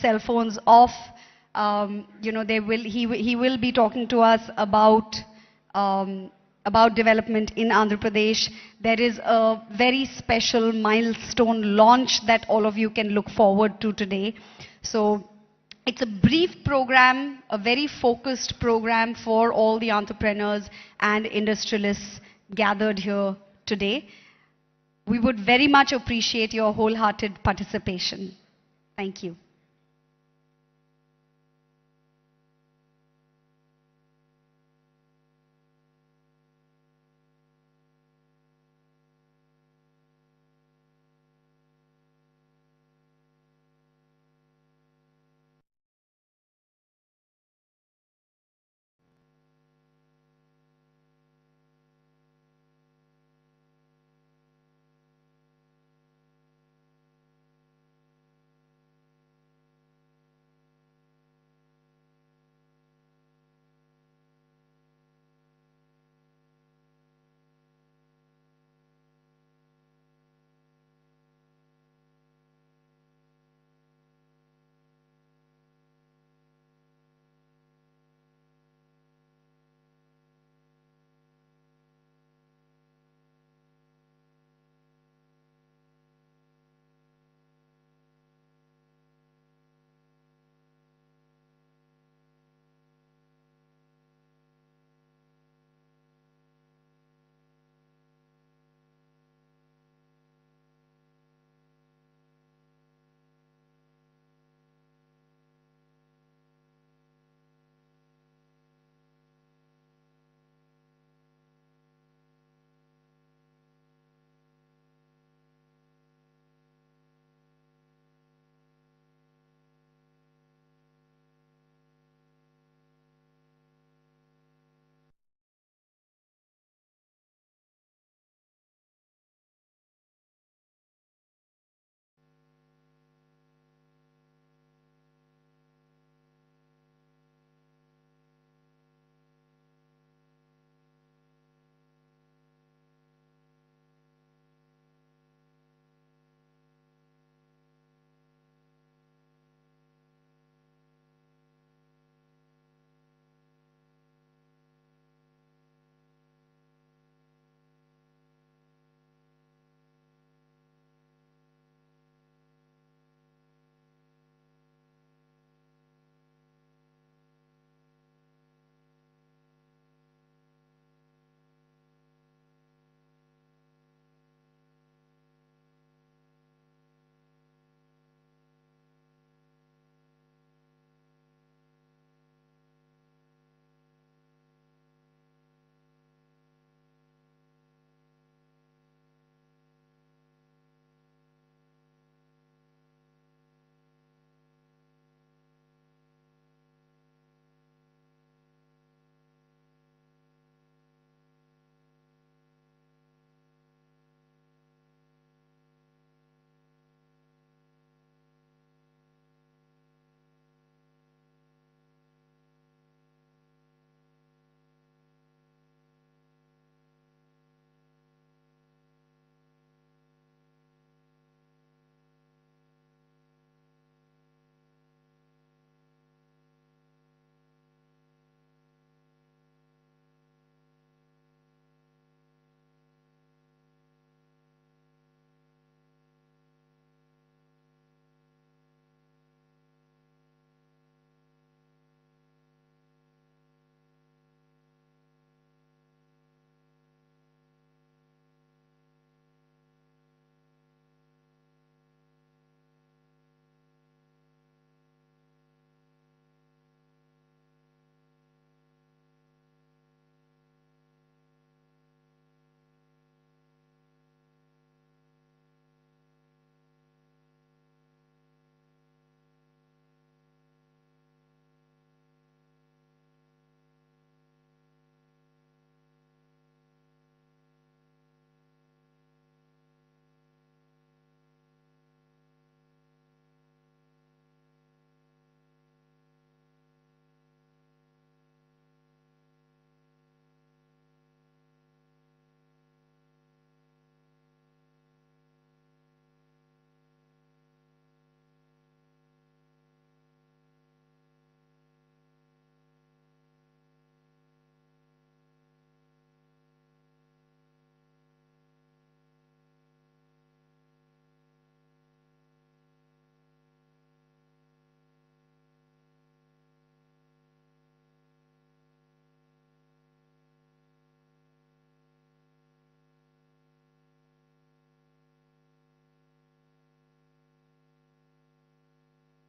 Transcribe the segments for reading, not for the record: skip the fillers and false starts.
cell phones off. He will be talking to us about development in Andhra Pradesh. There is a very special milestone launch that all of you can look forward to today. So it's a brief program, a very focused program for all the entrepreneurs and industrialists gathered here today. We would very much appreciate your wholehearted participation. Thank you.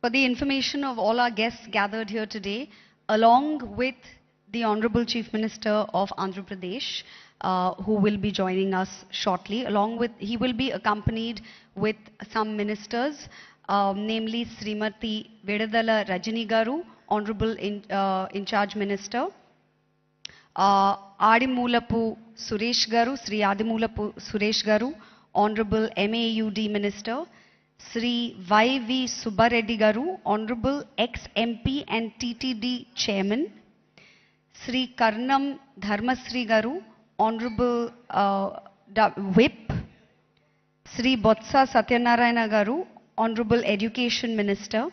For the information of all our guests gathered here today, along with the Honorable Chief Minister of Andhra Pradesh, who will be joining us shortly, he will be accompanied with some ministers, namely Srimati Vedadala Rajini Garu, Honorable in charge Minister, Adimulapu Suresh Garu, Sri Adimulapu Suresh Garu, Honorable MAUD Minister, Sri Y.V. Subbareddy Garu, Honorable ex-MP and TTD Chairman, Sri Karnam Dharmasri Garu, Honorable Whip, Sri Botsa Satyanarayana Garu, Honorable Education Minister,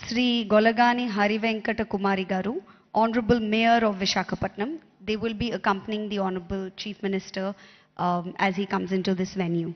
Sri Golagani Harivenkata Kumari Garu, Honorable Mayor of Visakhapatnam. They will be accompanying the Honorable Chief Minister as he comes into this venue.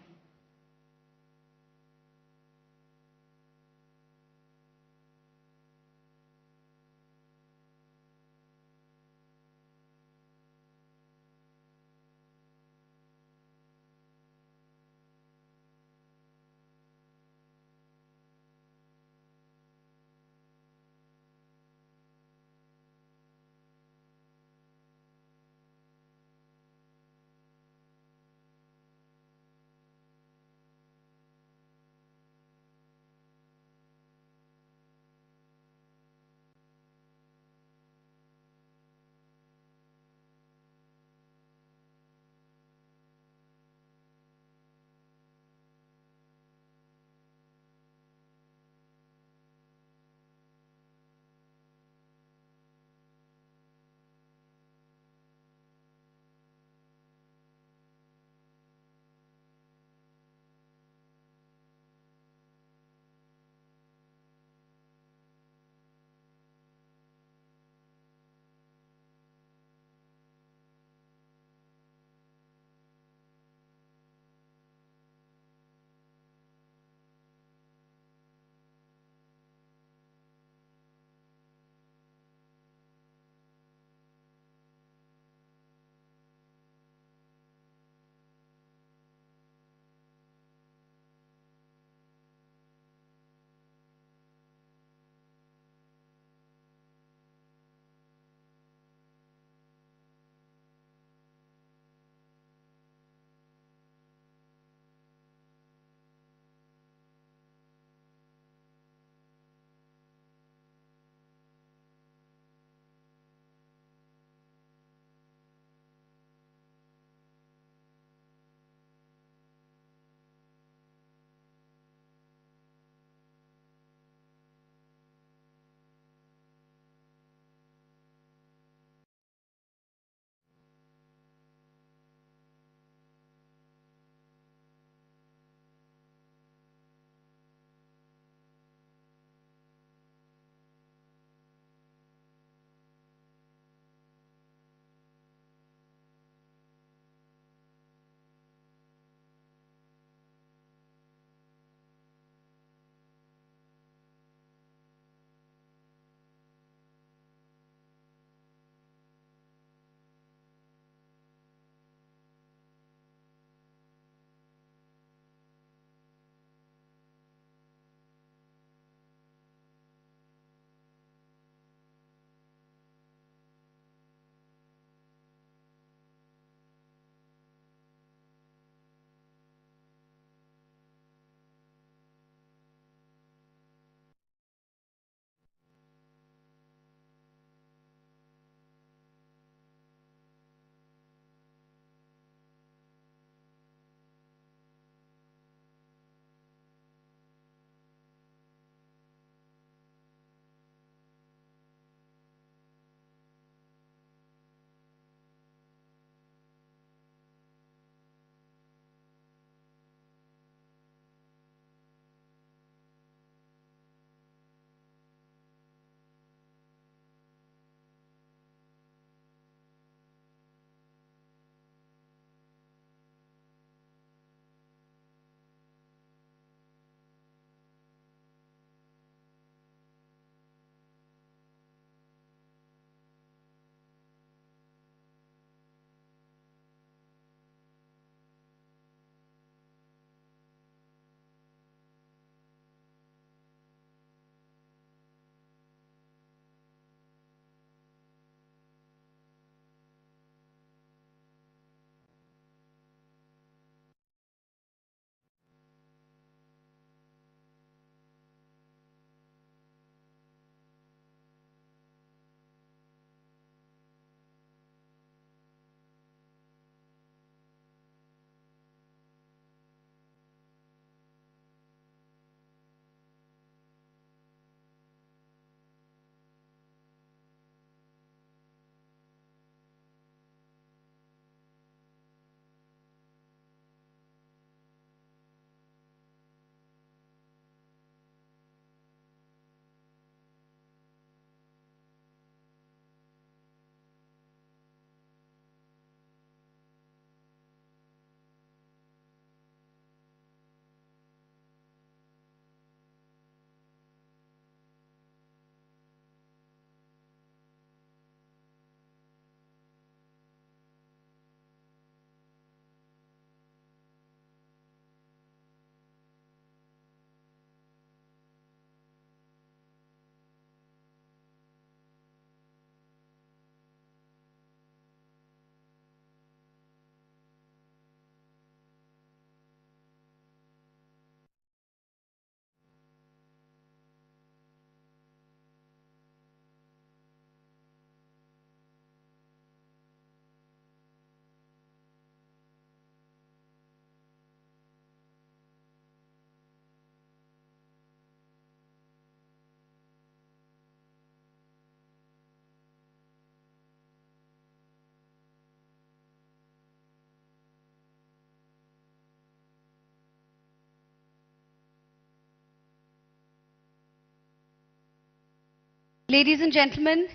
Ladies and gentlemen,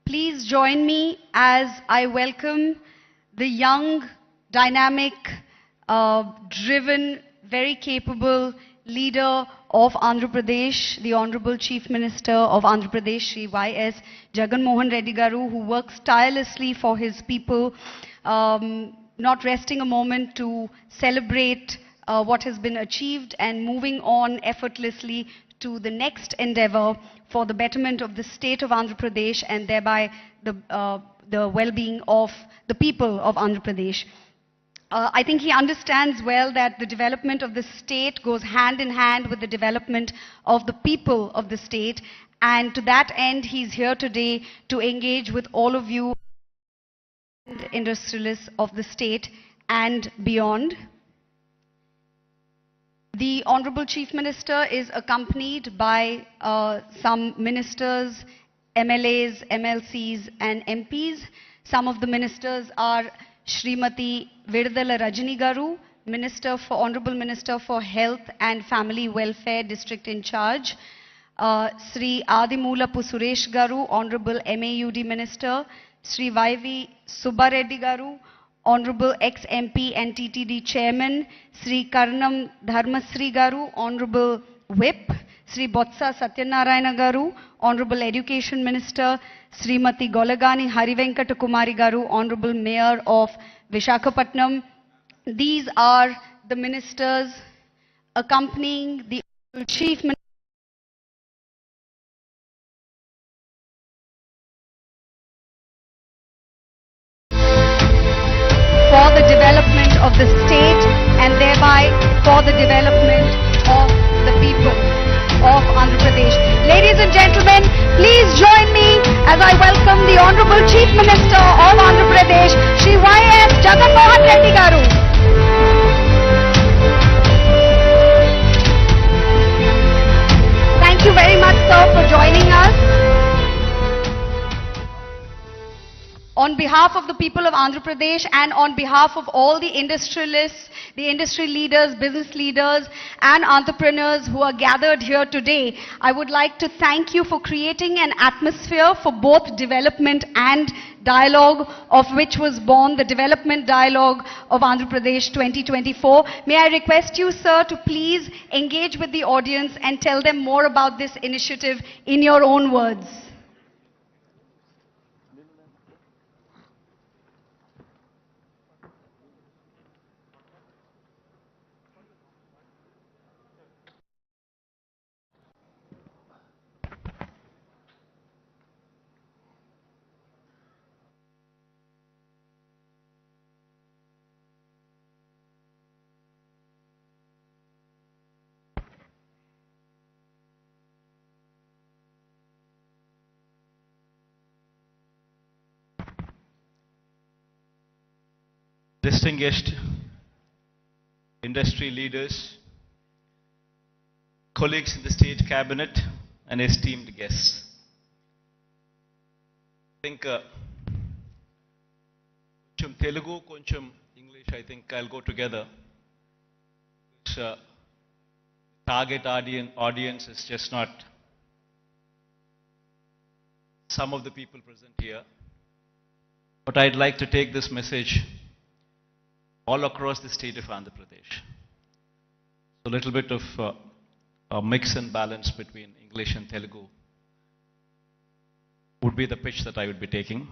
please join me as I welcome the young, dynamic, driven, very capable leader of Andhra Pradesh, the Honorable Chief Minister of Andhra Pradesh, Shri Y.S. Jagan Mohan Reddy Garu, who works tirelessly for his people, not resting a moment to celebrate what has been achieved and moving on effortlessly to the next endeavor for the betterment of the state of Andhra Pradesh and thereby the well-being of the people of Andhra Pradesh. I think he understands well that the development of the state goes hand in hand with the development of the people of the state, and to that end he's here today to engage with all of you industrialists of the state and beyond. The Honorable Chief Minister is accompanied by some ministers, MLAs, MLCs and MPs. Some of the ministers are Srimati Virdala Rajani Garu, Honorable Minister for Health and Family Welfare District in charge, Sri Adimulapu Suresh Garu, Honorable MAUD Minister, Sri YV Subbareddy Garu, Honorable ex-MP and TTD Chairman, Sri Karnam Dharmasri Garu, Honorable Whip, Sri Botsa Satyanarayana Garu, Honorable Education Minister, Srimati Golagani Harivenkata Kumari Garu, Honorable Mayor of Visakhapatnam. These are the ministers accompanying the Chief Minister for the development of the state and thereby for the development of the people of Andhra Pradesh. Ladies and gentlemen, please join me as I welcome the Honorable Chief Minister of Andhra Pradesh, Shri Y.S. Jagan Mohan Reddy Garu. Thank you very much, sir, for joining us. On behalf of the people of Andhra Pradesh and on behalf of all the industrialists, the industry leaders, business leaders and entrepreneurs who are gathered here today, I would like to thank you for creating an atmosphere for both development and dialogue, of which was born the Development Dialogue of Andhra Pradesh 2024. May I request you, sir, to please engage with the audience and tell them more about this initiative in your own words. Distinguished industry leaders, colleagues in the state cabinet, and esteemed guests. I think koncham Telugu, koncham English, I think I'll go together. Because, target audience is just not some of the people present here. But I'd like to take this message all across the state of Andhra Pradesh. So a little bit of a mix and balance between English and Telugu would be the pitch that I would be taking.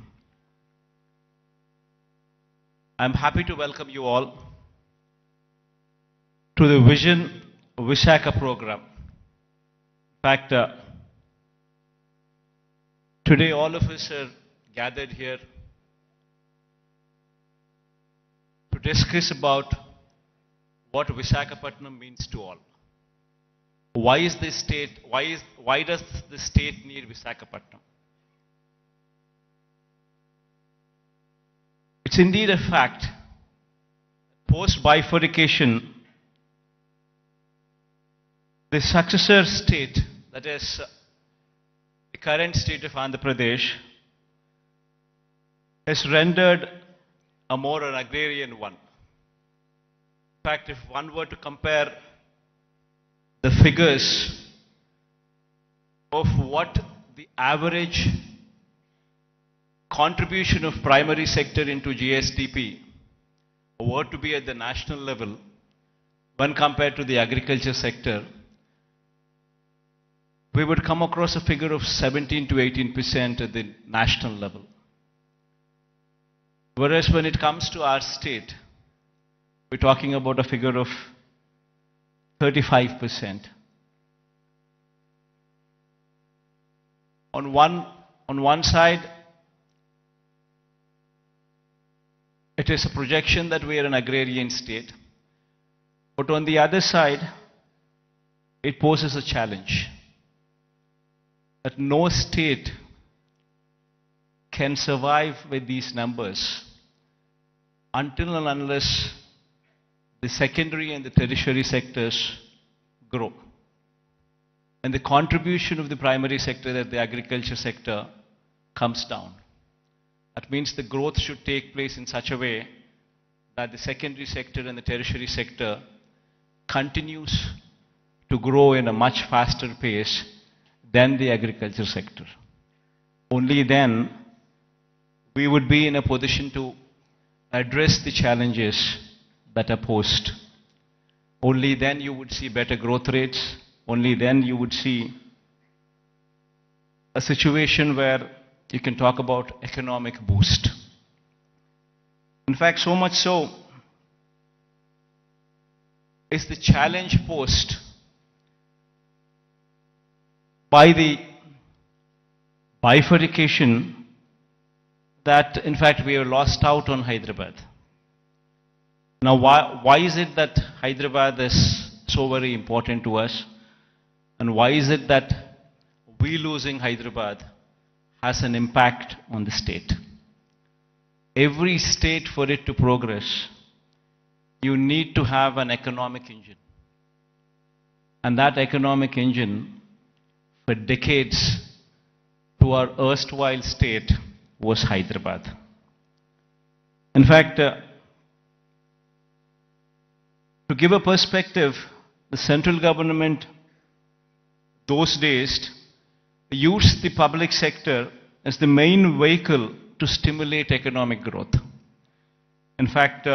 I'm happy to welcome you all to the Vision Visakha program. In fact, today all of us are gathered here to discuss about what Visakhapatnam means to all. Why does the state need Visakhapatnam? It's indeed a fact. Post bifurcation, the successor state, that is the current state of Andhra Pradesh, has rendered a more an agrarian one. In fact, if one were to compare the figures of what the average contribution of primary sector into GSDP were to be at the national level, when compared to the agriculture sector, we would come across a figure of 17 to 18% at the national level. Whereas when it comes to our state, we're talking about a figure of 35%. On one side, it is a projection that we are an agrarian state. But on the other side, it poses a challenge that no state can survive with these numbers until and unless the secondary and the tertiary sectors grow. And the contribution of the primary sector, that the agriculture sector, comes down. That means the growth should take place in such a way that the secondary sector and the tertiary sector continues to grow in a much faster pace than the agriculture sector. Only then we would be in a position to address the challenges that are posed. Only then you would see better growth rates. Only then you would see a situation where you can talk about economic boost. In fact, so much so is the challenge posed by the bifurcation that, in fact, we have lost out on Hyderabad. Now, why is it that Hyderabad is so very important to us? And why is it that we losing Hyderabad has an impact on the state? Every state, for it to progress, you need to have an economic engine. And that economic engine, for decades, to our erstwhile state, was Hyderabad. In fact, to give a perspective, the central government those days used the public sector as the main vehicle to stimulate economic growth. In fact,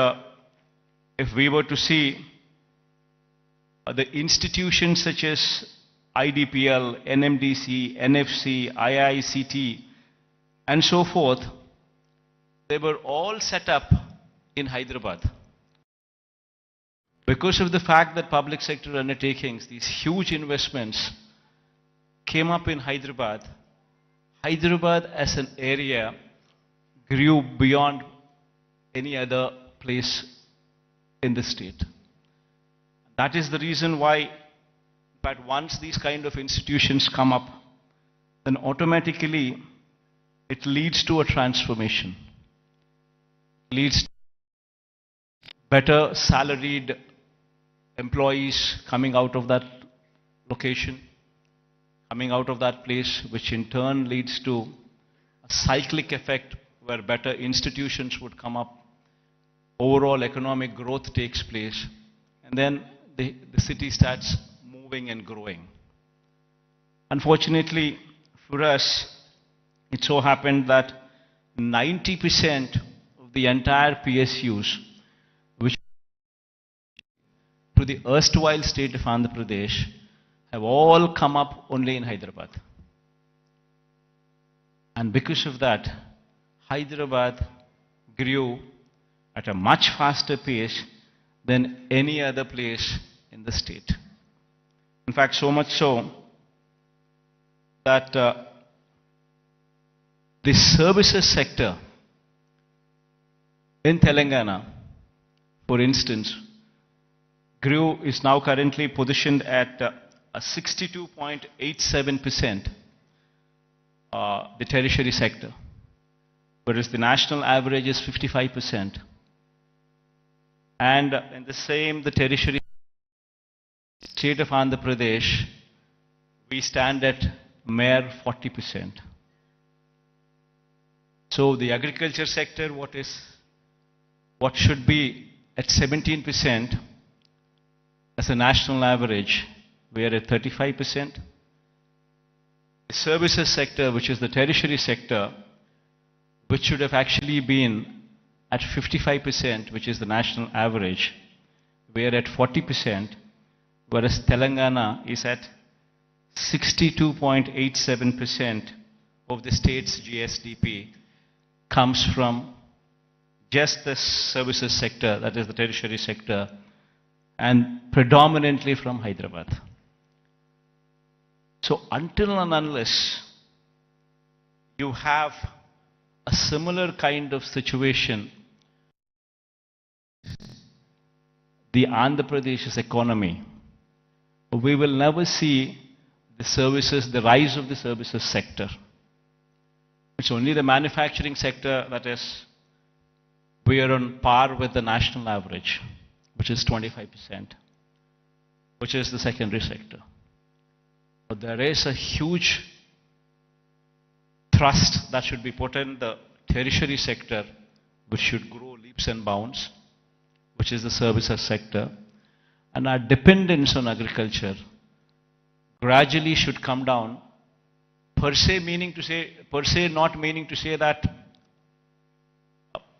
if we were to see the institutions such as IDPL, NMDC, NFC, IICT, and so forth, they were all set up in Hyderabad. Because of the fact that public sector undertakings, these huge investments, came up in Hyderabad, Hyderabad as an area grew beyond any other place in the state. That is the reason why, but once these kind of institutions come up, then automatically it leads to a transformation. It leads to better salaried employees coming out of that location, coming out of that place, which in turn leads to a cyclic effect where better institutions would come up, overall economic growth takes place, and then the city starts moving and growing. Unfortunately for us, it so happened that 90% of the entire PSUs, which to the erstwhile state of Andhra Pradesh, have all come up only in Hyderabad. And because of that, Hyderabad grew at a much faster pace than any other place in the state. In fact, so much so that the services sector in Telangana, for instance, is now currently positioned at a 62.87%, the tertiary sector, whereas the national average is 55%. And in the same, the tertiary state of Andhra Pradesh, we stand at mere 40%. So the agriculture sector, what should be at 17% as a national average, we are at 35%. The services sector, which is the tertiary sector, which should have actually been at 55%, which is the national average, we are at 40%, whereas Telangana is at 62.87% of the state's GSDP comes from just the services sector, that is the tertiary sector, and predominantly from Hyderabad. So until and unless you have a similar kind of situation, the Andhra Pradesh's economy, we will never see the services, the rise of the services sector. It's only the manufacturing sector that is, we are on par with the national average, which is 25%, which is the secondary sector. But there is a huge thrust that should be put in the tertiary sector, which should grow leaps and bounds, which is the services sector. And our dependence on agriculture gradually should come down, per se not meaning to say that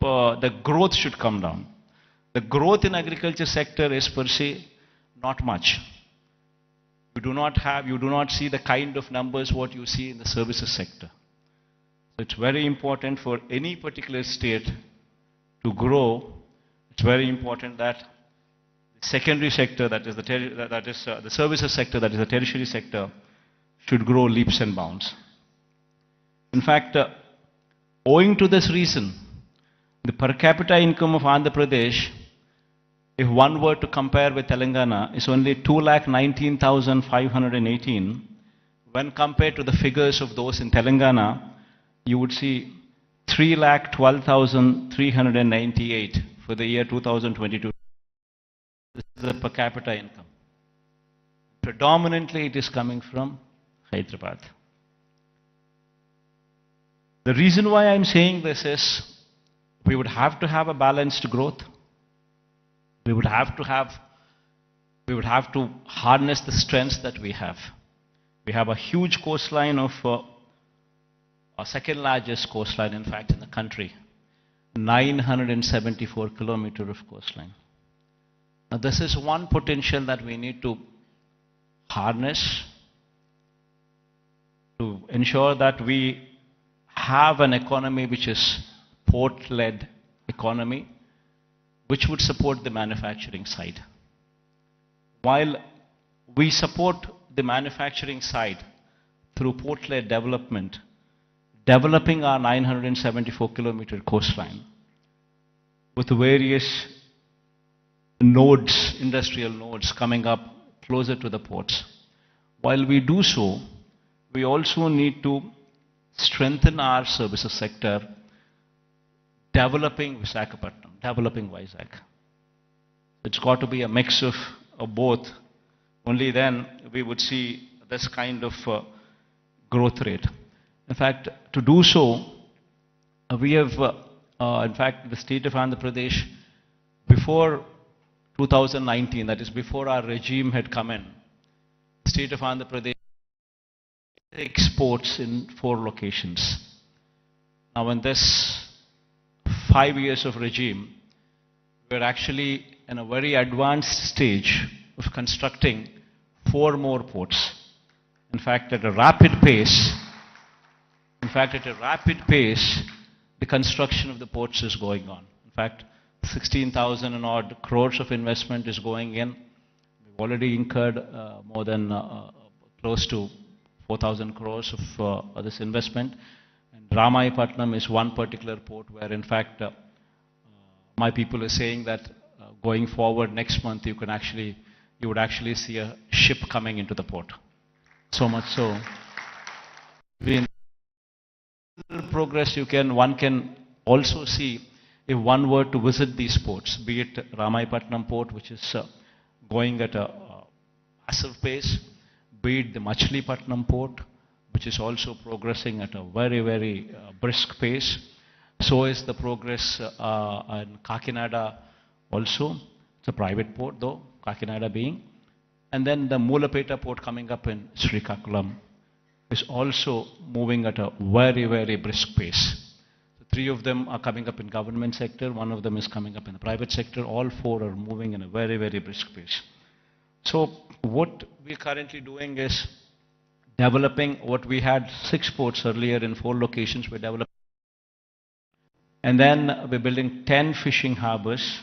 the growth should come down. The growth in agriculture sector is per se not much. You do not see the kind of numbers what you see in the services sector. So it's very important for any particular state to grow. It's very important that the secondary sector, that is the services sector, that is the tertiary sector, should grow leaps and bounds. In fact, owing to this reason, the per capita income of Andhra Pradesh, if one were to compare with Telangana, is only 2,19,518. When compared to the figures of those in Telangana, you would see 3,12,398 for the year 2022. This is the per capita income. Predominantly, it is coming from Hyderabad. The reason why I'm saying this is we would have to have a balanced growth. We would have to harness the strengths that we have. We have a huge coastline of our second largest coastline, in fact, in the country. 974 kilometers of coastline. Now, this is one potential that we need to harness to ensure that we have an economy which is port-led economy, which would support the manufacturing side. While we support the manufacturing side through port-led development, developing our 974-kilometer coastline with various nodes, industrial nodes coming up closer to the ports. While we do so, we also need to strengthen our services sector, developing Visakhapatnam, developing Vizag. It's got to be a mix of both. Only then we would see this kind of growth rate. In fact, to do so, we have, in fact, the state of Andhra Pradesh, before 2019, that is before our regime had come in, the state of Andhra Pradesh exports in 4 locations. Now, in this 5 years of regime, we're actually in a very advanced stage of constructing 4 more ports. In fact, at a rapid pace, the construction of the ports is going on. In fact, 16,000 and odd crores of investment is going in. We've already incurred more than close to 4,000 crores of this investment. And Ramayapatnam is one particular port where, in fact, my people are saying that going forward next month, you would actually see a ship coming into the port. So much so. In progress, one can also see if one were to visit these ports, be it Ramayapatnam port, which is going at a massive pace, be it the Machilipatnam port, which is also progressing at a very, very brisk pace. So is the progress in Kakinada also. It's a private port though, Kakinada being. And then the Mulapeta port coming up in Srikakulam. is also moving at a very, very brisk pace. Three of them are coming up in government sector, one of them is coming up in the private sector. All four are moving in a very, very brisk pace. So what we're currently doing is developing what we had 6 ports earlier in 4 locations. We're developing, and then we're building 10 fishing harbors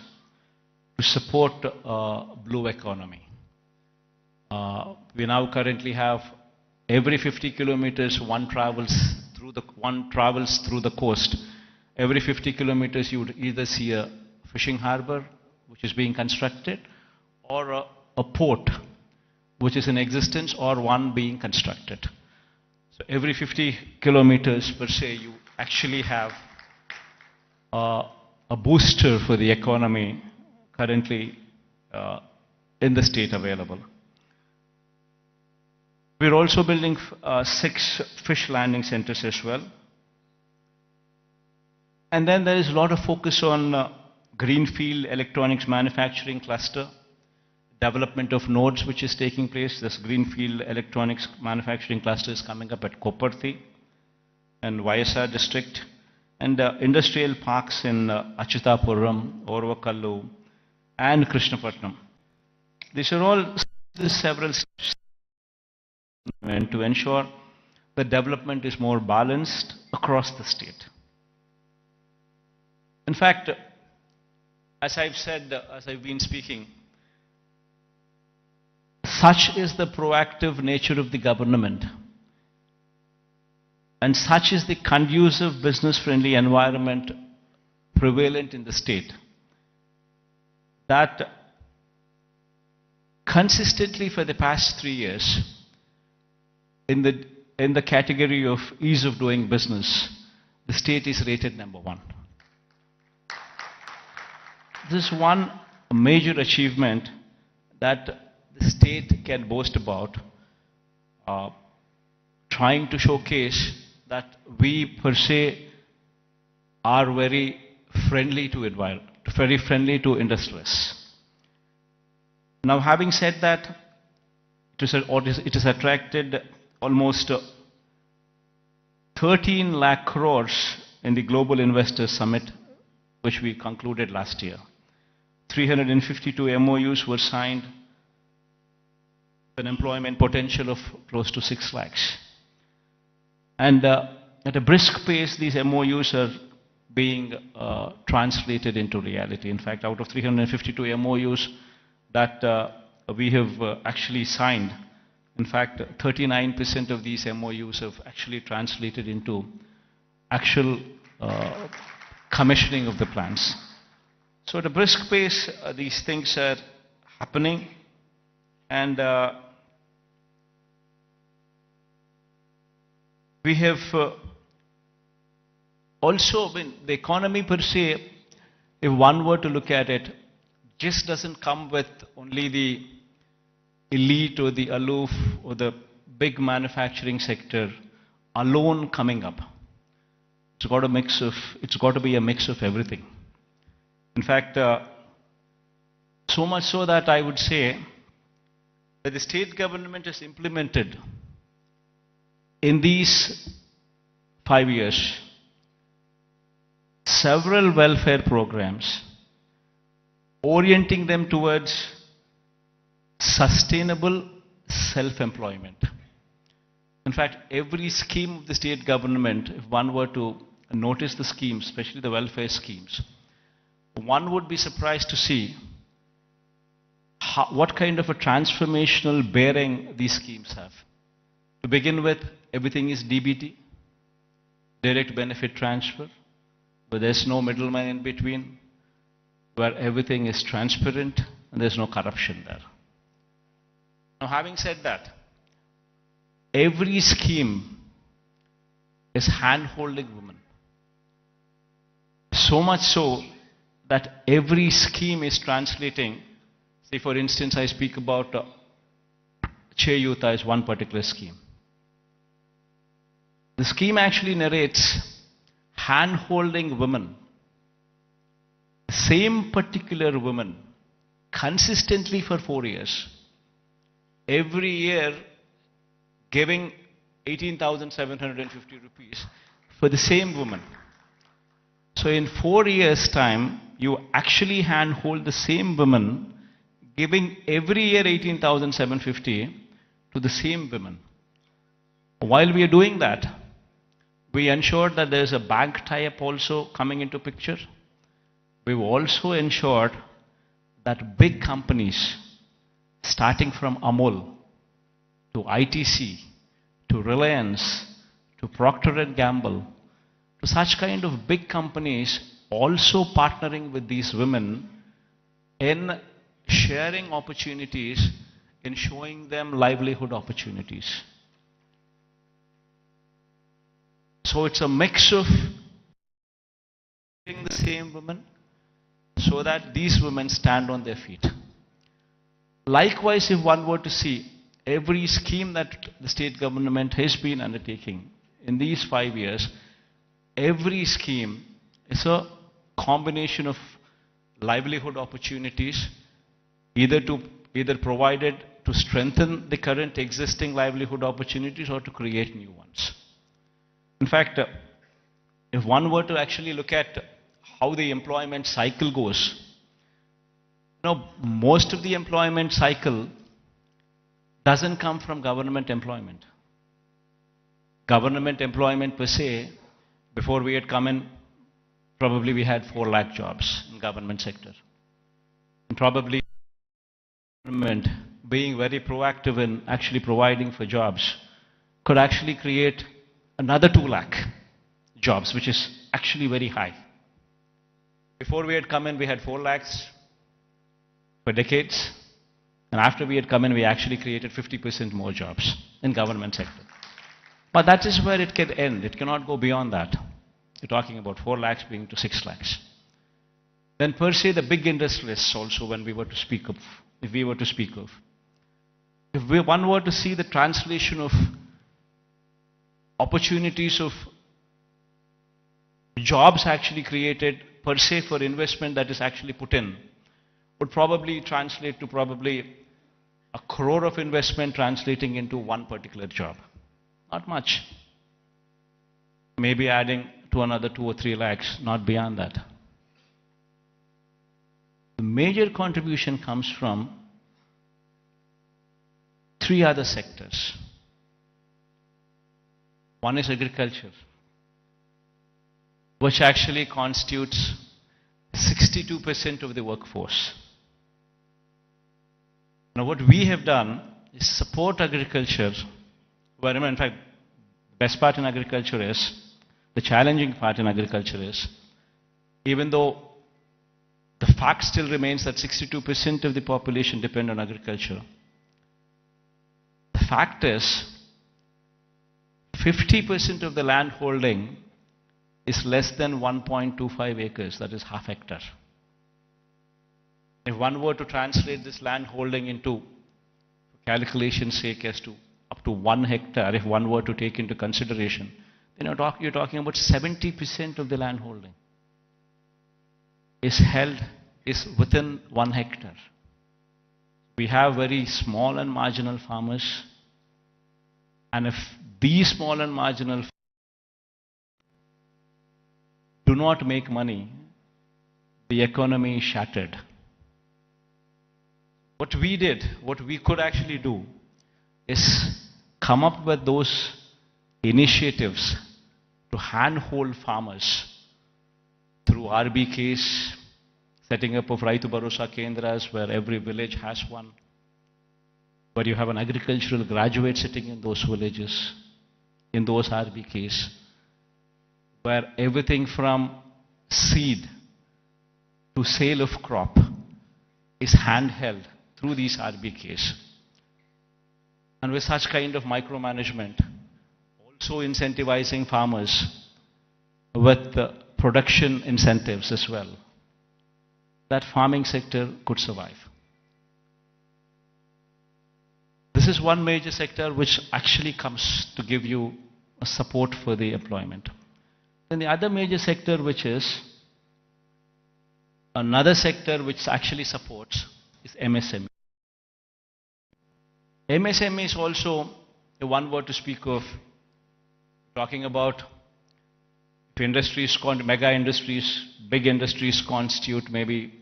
to support blue economy. We now currently have every 50 kilometers one travels through the coast. Every 50 kilometers you would either see a fishing harbor which is being constructed, or a port which is in existence, or one being constructed. So every 50 kilometers per se you actually have a booster for the economy currently in the state available. We're also building 6 fish landing centers as well. And then there is a lot of focus on greenfield electronics manufacturing cluster, development of nodes which is taking place. This greenfield electronics manufacturing cluster is coming up at Koparthi and YSR district, and industrial parks in Achutapuram, Orvakallu and Krishnapatnam. These are all several steps to ensure the development is more balanced across the state. In fact, as I've said, as I've been speaking, such is the proactive nature of the government, and such is the conducive business-friendly environment prevalent in the state, that consistently for the past 3 years, in the category of ease of doing business, the state is rated number 1. This is one major achievement that the state can boast about, trying to showcase that we per se are very friendly to environment, very friendly to industrialists. Now, having said that, it has attracted almost 13 lakh crores in the Global Investors Summit, which we concluded last year. 352 MOUs were signed, an employment potential of close to 6 lakhs. And at a brisk pace, these MOUs are being translated into reality. In fact, out of 352 MOUs that we have actually signed, in fact, 39% of these MOUs have actually translated into actual commissioning of the plants. So at a brisk pace, these things are happening, and we have also, the economy per se, if one were to look at it, just doesn't come with only the elite or the aloof or the big manufacturing sector alone coming up. It's got to be a mix of everything. In fact, so much so that I would say that the state government has implemented in these 5 years several welfare programs, orienting them towards sustainable self-employment. In fact, every scheme of the state government, if one were to notice the schemes, especially the welfare schemes, one would be surprised to see what kind of a transformational bearing these schemes have. To begin with, everything is DBT, direct benefit transfer, where there's no middleman in between, where everything is transparent and there's no corruption there. Now, having said that, every scheme is hand-holding women. So much so that every scheme is translating. Say, for instance, I speak about Cheyuta as one particular scheme. The scheme actually narrates hand-holding women, same particular women, consistently for 4 years, every year giving 18,750 rupees for the same woman. So in 4 years' time, you actually handhold the same woman, giving every year 18,750 to the same women. While we are doing that, we ensured that there is a bank tie-up also coming into picture. We've also ensured that big companies, starting from Amul to ITC to Reliance to Procter & Gamble, to such kind of big companies also partnering with these women in sharing opportunities, in showing them livelihood opportunities. So it's a mix of the same women so that these women stand on their feet. Likewise, if one were to see every scheme that the state government has been undertaking in these 5 years, every scheme is a combination of livelihood opportunities, either provided to strengthen the current existing livelihood opportunities or to create new ones. In fact, if one were to actually look at how the employment cycle goes, most of the employment cycle doesn't come from government employment. Government employment per se, before we had come in, probably we had 4 lakh jobs in government sector. And probably government being very proactive in actually providing for jobs could actually create another 2 lakh jobs, which is actually very high. Before we had come in, we had 4 lakhs for decades. And after we had come in, we actually created 50% more jobs in government sector. But that is where it can end. It cannot go beyond that. You're talking about 4 lakhs being to 6 lakhs. Then per se, the big industrialists also, when we were to speak of, if one were to see the translation of opportunities of jobs actually created per se for investment that is actually put in, would probably translate to probably 1 crore of investment translating into one particular job. Not much. Maybe adding to another 2 or 3 lakhs, not beyond that. The major contribution comes from 3 other sectors. One is agriculture, which actually constitutes 62% of the workforce. Now what we have done is support agriculture, where in fact the best part in agriculture is, the challenging part in agriculture is, even though the fact still remains that 62% of the population depend on agriculture, the fact is 50% of the land holding is less than 1.25 acres, that is half hectare. If one were to translate this land holding into, for calculation's sake, as to up to 1 hectare, if one were to take into consideration, then you're talking about 70% of the land holding is within 1 hectare. We have very small and marginal farmers, and if these small and marginal farmers do not make money, the economy is shattered. What we did, what we could actually do, is come up with those initiatives to handhold farmers through RBKs, setting up of Raitu Bharosa Kendras, where every village has one, where you have an agricultural graduate sitting in those villages, in those RBKs, where everything from seed to sale of crop is handheld through these RBKs. And with such kind of micromanagement, also incentivizing farmers with production incentives as well, that farming sector could survive. This is one major sector which actually comes to give you a support for the employment. Then the other major sector, which is another sector which actually supports, is MSME. MSME is also, if one were to speak of, Talking about if industries, mega industries, big industries constitute maybe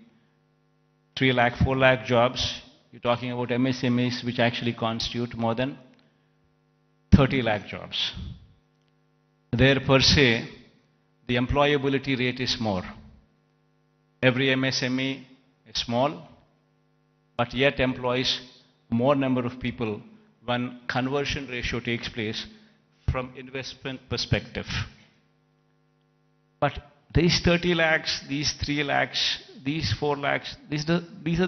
3 lakh, 4 lakh jobs. You're talking about MSMEs, which actually constitute more than 30 lakh jobs. There per se, the employability rate is more. Every MSME is small, but yet employs more number of people when conversion ratio takes place from investment perspective. But these 30 lakhs, these 3 lakhs, these 4 lakhs, these are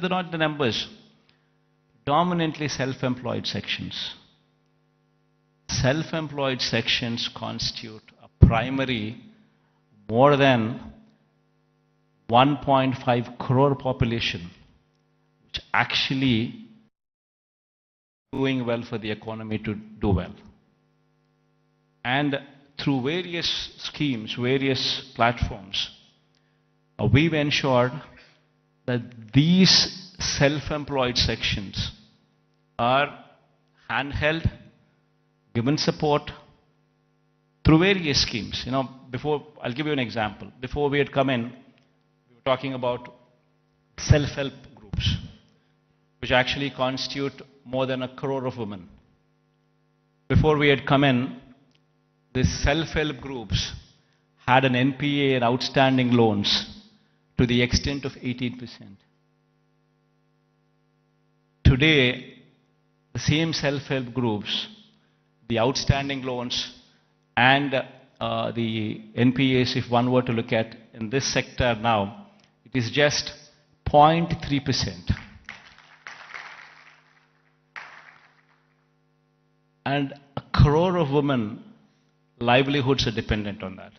not the numbers. Dominantly self-employed sections. Self-employed sections constitute a primary more than 1.5 crore population, which actually doing well for the economy to do well. And through various schemes, various platforms, we've ensured that these self-employed sections are handheld, given support through various schemes. I'll give you an example. Before we had come in, we were talking about self-help groups, which actually constitute more than 1 crore of women. Before we had come in, these self-help groups had an NPA and outstanding loans to the extent of 18%. Today, the same self-help groups, the outstanding loans and the NPAs, if one were to look at in this sector now, it is just 0.3%. And 1 crore of women livelihoods are dependent on that.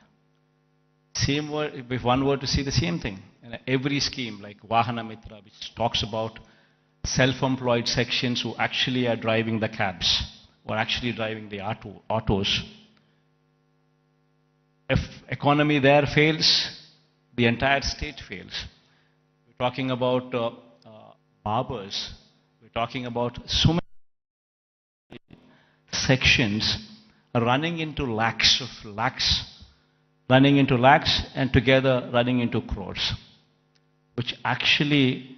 Same word, if one were to see the same thing, in every scheme like Vahana Mitra, which talks about self-employed sections who actually are driving the cabs, or actually driving the autos. If economy there fails, the entire state fails. We're talking about barbers. We're talking about so many sections running into lakhs, and together running into crores, which actually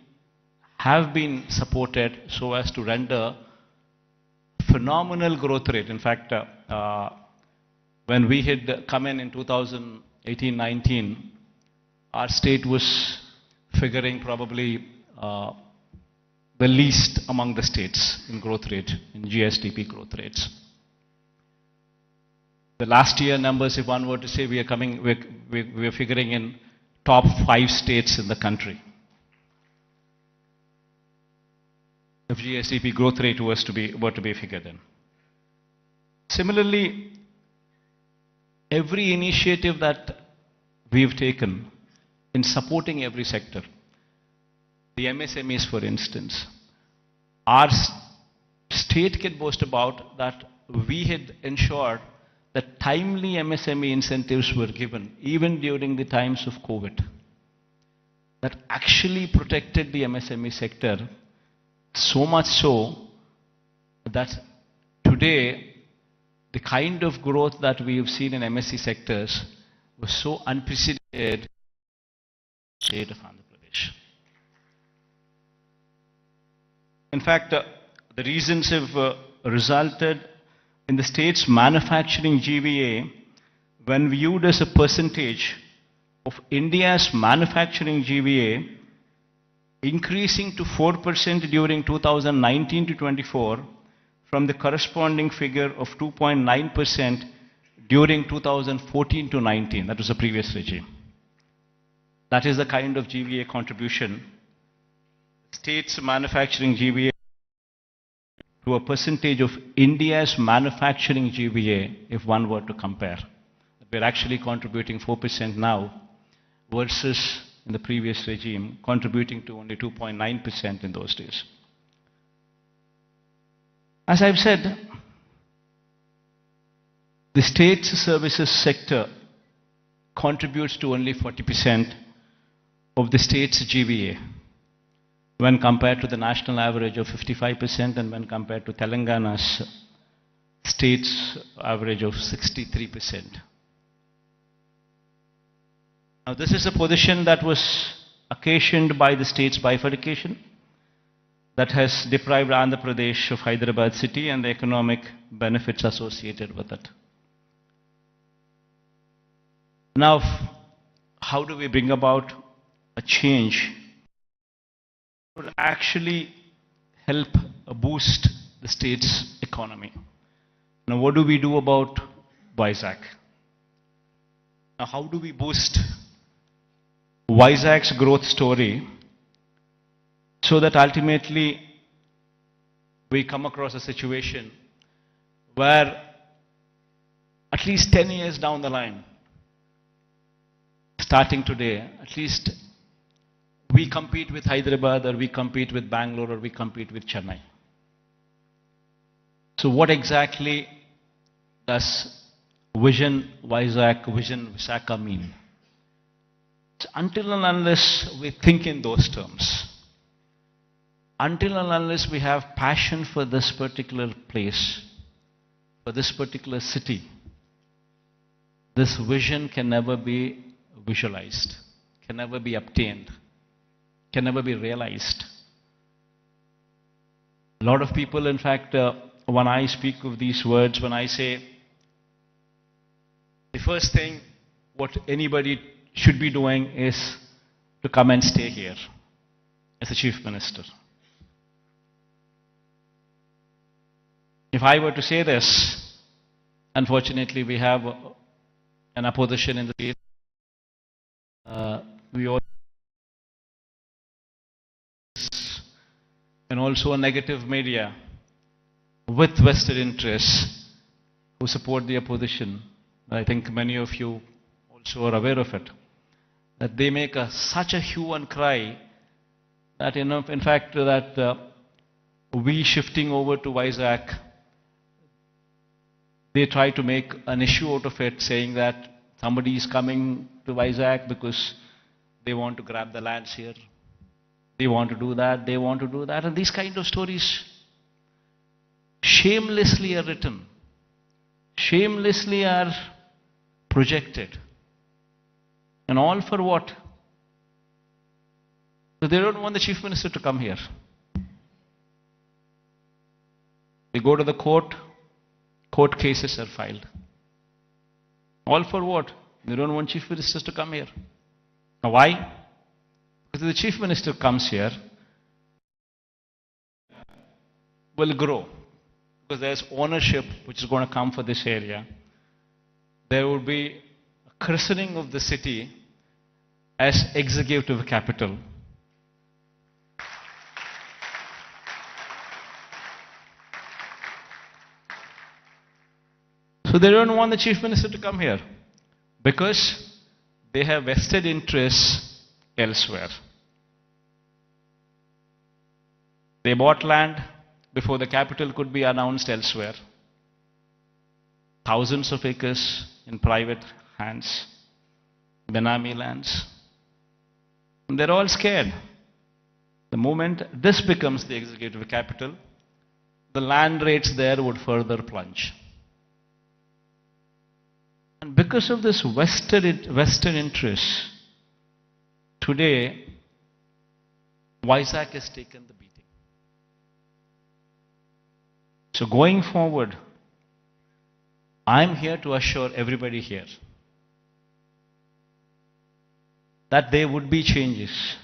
have been supported so as to render phenomenal growth rate. In fact, when we had come in 2018-19, our state was figuring probably the least among the states in growth rate, in GSDP growth rates. The last year numbers, if one were to say, we are figuring in top 5 states in the country. If GSDP growth rate were to be figured in. Similarly, every initiative that we've taken in supporting every sector, the MSMEs for instance, our state can boast about that we had ensured that timely MSME incentives were given even during the times of COVID. That actually protected the MSME sector, so much so that today the kind of growth that we have seen in MSE sectors was so unprecedented in the state of Andhra Pradesh. In fact, the reasons have resulted in the state's manufacturing GVA, when viewed as a percentage of India's manufacturing GVA, increasing to 4% during 2019 to 24 from the corresponding figure of 2.9% during 2014 to 19. That was the previous regime. That is the kind of GVA contribution. State's manufacturing GVA to a percentage of India's manufacturing GVA, if one were to compare. We're actually contributing 4% now versus in the previous regime, contributing to only 2.9% in those days. As I've said, the state's services sector contributes to only 40% of the state's GVA when compared to the national average of 55% and when compared to Telangana's state's average of 63%. Now, this is a position that was occasioned by the state's bifurcation that has deprived Andhra Pradesh of Hyderabad city and the economic benefits associated with it. Now, how do we bring about a change that would actually help boost the state's economy? Now, what do we do about Vizag? Now, how do we boost Vizag's growth story so that ultimately we come across a situation where at least 10 years down the line, starting today, at least we compete with Hyderabad or we compete with Bangalore or we compete with Chennai. So what exactly does Vision Vizag, Vision Visakha mean? So until and unless we think in those terms, until and unless we have passion for this particular place, for this particular city, this vision can never be visualized, can never be obtained, can never be realized. A lot of people, in fact, when I speak of these words, when I say the first thing what anybody should be doing is to come and stay here as a chief minister. If I were to say this, unfortunately we have an opposition in the state. We all and also a negative media with vested interests who support the opposition. I think many of you also are aware of it. That they make such a hue and cry that, in fact, that we shifting over to Vizag, they try to make an issue out of it, saying that somebody is coming to Vizag because they want to grab the lands here. They want to do that, they want to do that. And these kind of stories shamelessly are written, shamelessly are projected. And all for what? So they don't want the chief minister to come here. They go to the court, court cases are filed. All for what? They don't want chief ministers to come here. Now why? Because if the chief minister comes here, will grow. Because there's ownership which is going to come for this area. There will be a christening of the city as executive capital. So they don't want the chief minister to come here because they have vested interests elsewhere. They bought land before the capital could be announced elsewhere. Thousands of acres in private hands, Benami lands. And they're all scared. The moment this becomes the executive capital, the land rates there would further plunge. And because of this vested interest, today, Vizag has taken the beating. So going forward, I'm here to assure everybody here that there would be changes,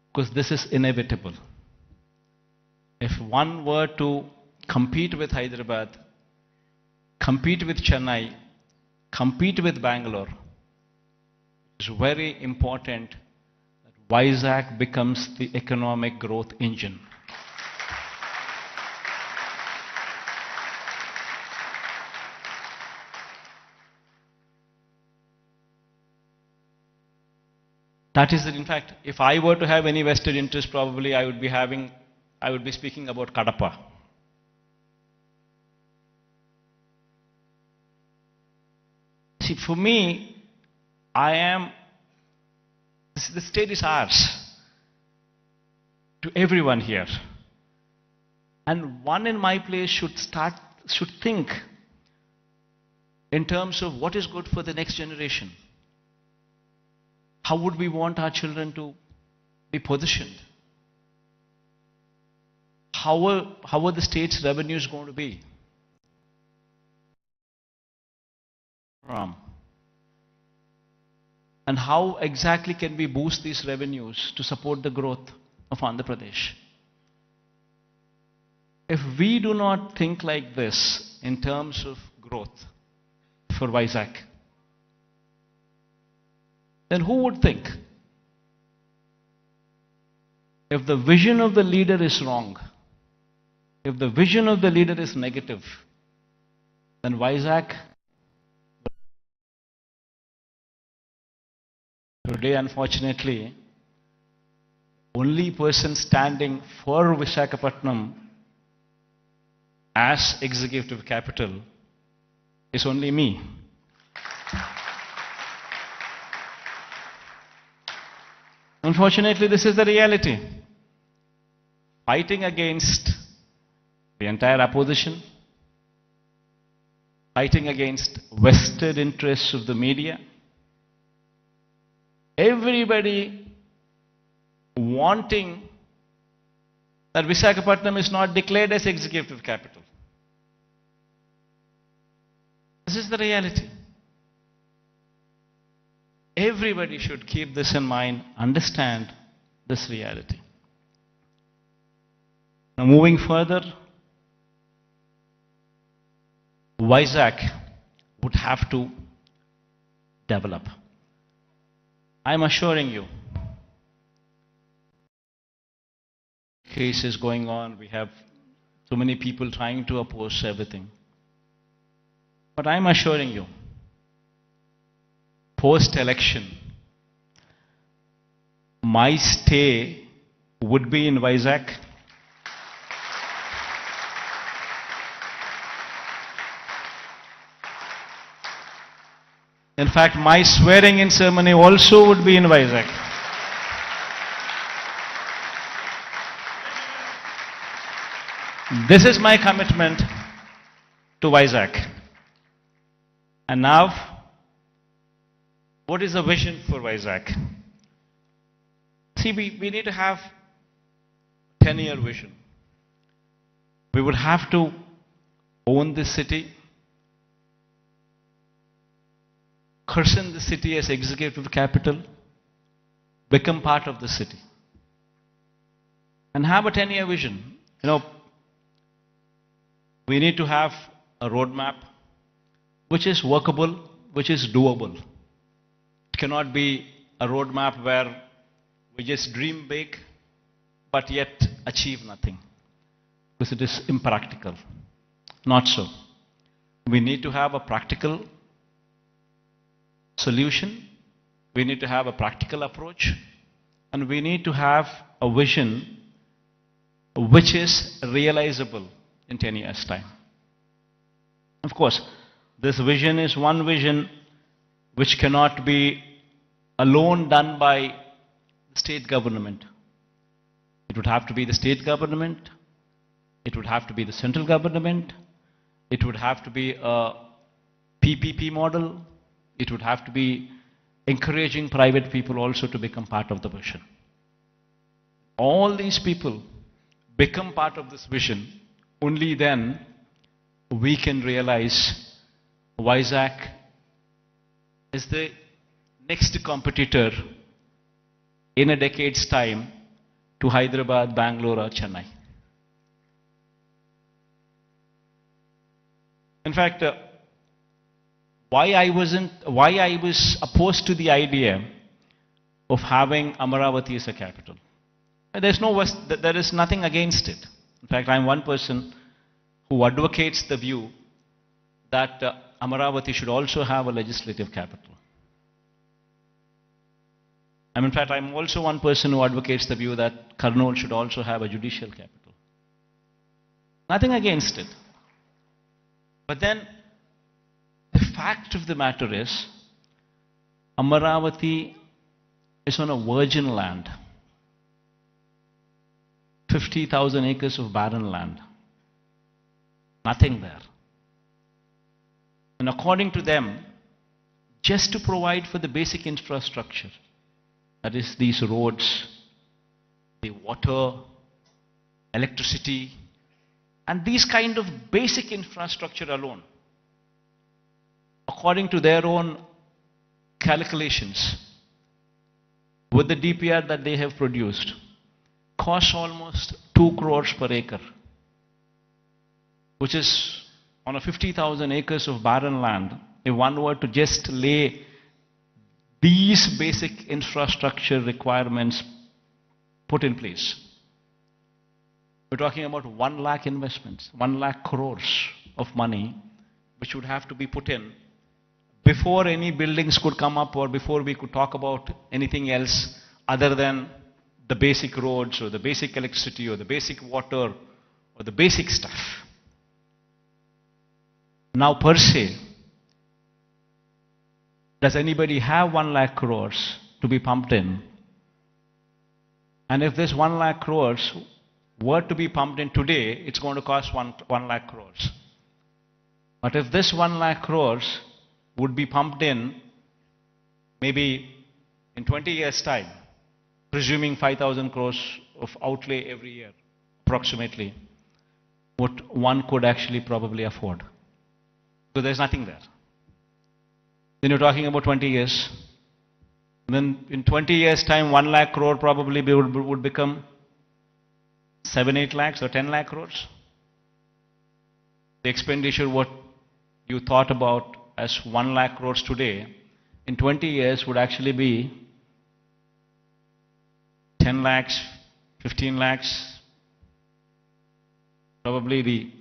because this is inevitable. If one were to compete with Hyderabad, compete with Chennai, compete with Bangalore, it's very important that Vizag becomes the economic growth engine. That is, in fact, if I were to have any vested interest, probably I would be speaking about Kadapa. See, for me, the state is ours, to everyone here. And one in my place should think in terms of what is good for the next generation. How would we want our children to be positioned? How are the state's revenues going to be? And how exactly can we boost these revenues to support the growth of Andhra Pradesh? If we do not think like this in terms of growth for Vizag, then who would think? If the vision of the leader is wrong, if the vision of the leader is negative, then Vizag today, unfortunately, only person standing for Visakhapatnam as executive capital is only me. Unfortunately, this is the reality. Fighting against the entire opposition, fighting against vested interests of the media, everybody wanting that Visakhapatnam is not declared as executive capital. This is the reality. Everybody should keep this in mind, understand this reality. Now, moving further, Vizag would have to develop. I'm assuring you, cases going on, we have too many people trying to oppose everything. But I'm assuring you, post-election, my stay would be in Vizag. In fact, my swearing-in ceremony also would be in Vizag. This is my commitment to Vizag. And now, what is the vision for Vizag? See, we need to have a 10-year vision. We would have to own this city, christen the city as executive capital, become part of the city, and have a 10-year vision. You know, we need to have a roadmap which is workable, which is doable. It cannot be a roadmap where we just dream big but yet achieve nothing, because it is impractical. Not so. We need to have a practical solution, we need to have a practical approach, and we need to have a vision which is realizable in 10 years' time. Of course, this vision is one vision which cannot be alone done by the state government. It would have to be the state government, it would have to be the central government, it would have to be a PPP model, it would have to be encouraging private people also to become part of the vision. All these people become part of this vision, only then we can realize Vizag is the next competitor in a decade's time to Hyderabad, Bangalore or Chennai. In fact, why I was opposed to the idea of having Amaravati as a capital. There is nothing against it. In fact, I'm one person who advocates the view that Amaravati should also have a legislative capital. And in fact, I'm also one person who advocates the view that Kurnool should also have a judicial capital. Nothing against it. But then, the fact of the matter is, Amaravati is on a virgin land. 50,000 acres of barren land. Nothing there. And according to them, just to provide for the basic infrastructure, that is these roads, the water, electricity, and these kind of basic infrastructure alone, according to their own calculations, with the DPR that they have produced, costs almost 2 crores per acre, which is on a 50,000 acres of barren land. If one were to just lay these basic infrastructure requirements put in place, we're talking about 1 lakh investments, 1 lakh crores of money, which would have to be put in before any buildings could come up or before we could talk about anything else other than the basic roads or the basic electricity or the basic water or the basic stuff. Now per se, does anybody have 1 lakh crores to be pumped in? And if this 1 lakh crores were to be pumped in today, it's going to cost 1 lakh crores. But if this 1 lakh crores would be pumped in maybe in 20 years' time, presuming 5,000 crores of outlay every year, approximately, what one could actually probably afford. So there's nothing there. Then you're talking about 20 years. Then in 20 years' time, 1 lakh crore probably would become 7, 8 lakhs or 10 lakh crores. The expenditure what you thought about as 1 lakh crores today, in 20 years would actually be 10 lakhs, 15 lakhs. Probably the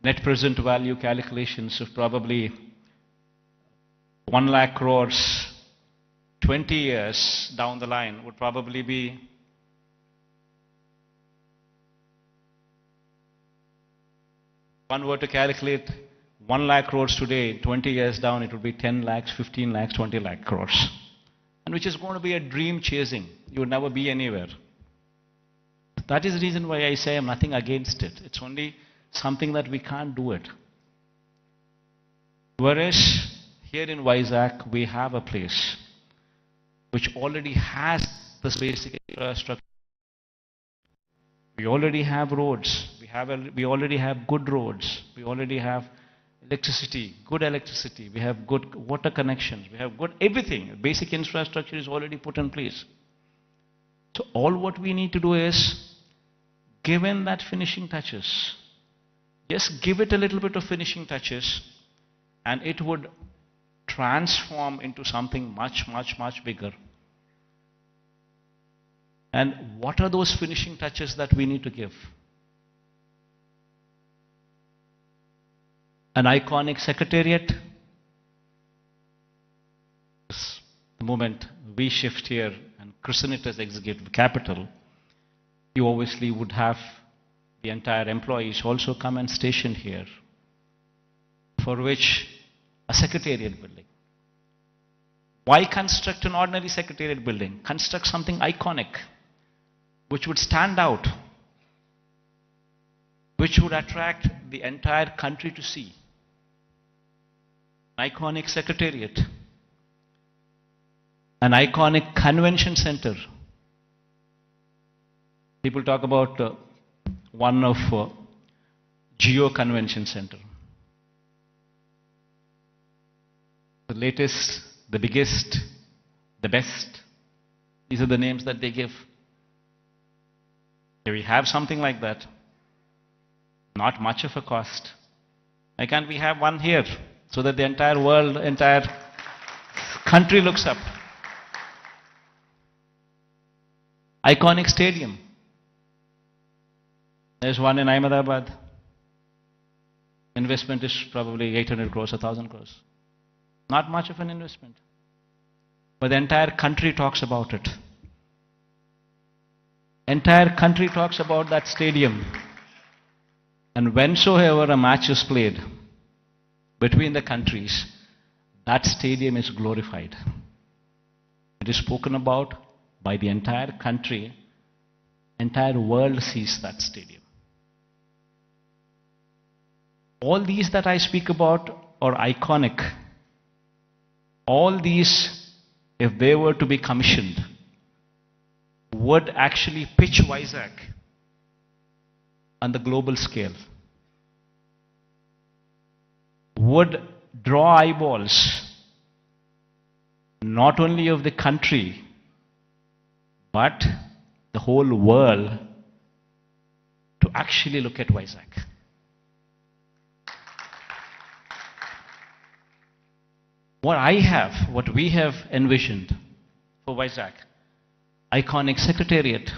net present value calculations of probably 1 lakh crores 20 years down the line would probably be one were to calculate 1 lakh crores today, 20 years down, it would be 10 lakhs, 15 lakhs, 20 lakh crores. And which is going to be a dream chasing. You would never be anywhere. That is the reason why I say I'm nothing against it. It's only something that we can't do it. Whereas here in Vizag, we have a place which already has this basic infrastructure. We already have roads. We already have good roads. We already have electricity, good electricity. We have good water connections. We have good everything. Basic infrastructure is already put in place. So all what we need to do is, given that finishing touches, just give it a little bit of finishing touches, and it would transform into something much, much, much bigger. And what are those finishing touches that we need to give? An iconic secretariat. The moment we shift here and christen it as executive capital, you obviously would have the entire employees also come and station here, for which a secretariat building. Why construct an ordinary secretariat building? Construct something iconic, which would stand out, which would attract the entire country to see. An iconic secretariat, an iconic convention center. People talk about one of Geo Convention Center. The latest, the biggest, the best. These are the names that they give. If we have something like that, not much of a cost. Why can't we have one here so that the entire world, entire country looks up? Iconic stadium. There's one in Ahmedabad. Investment is probably 800 crores, 1,000 crores. Not much of an investment. But the entire country talks about it. Entire country talks about that stadium. And whensoever a match is played between the countries, that stadium is glorified. It is spoken about by the entire country. Entire world sees that stadium. All these that I speak about are iconic. All these, if they were to be commissioned, would actually pitch Vizag on the global scale, would draw eyeballs not only of the country but the whole world to actually look at Vizag. What we have envisioned for Vizag, iconic secretariat,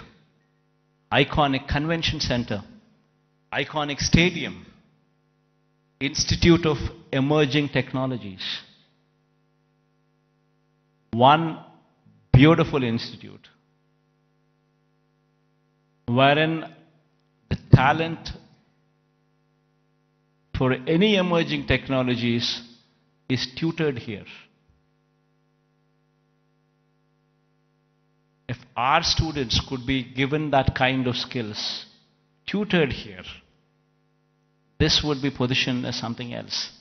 iconic convention center, iconic stadium, Institute of Emerging Technologies. One beautiful institute wherein the talent for any emerging technologies is tutored here. If our students could be given that kind of skills, tutored here, this would be positioned as something else.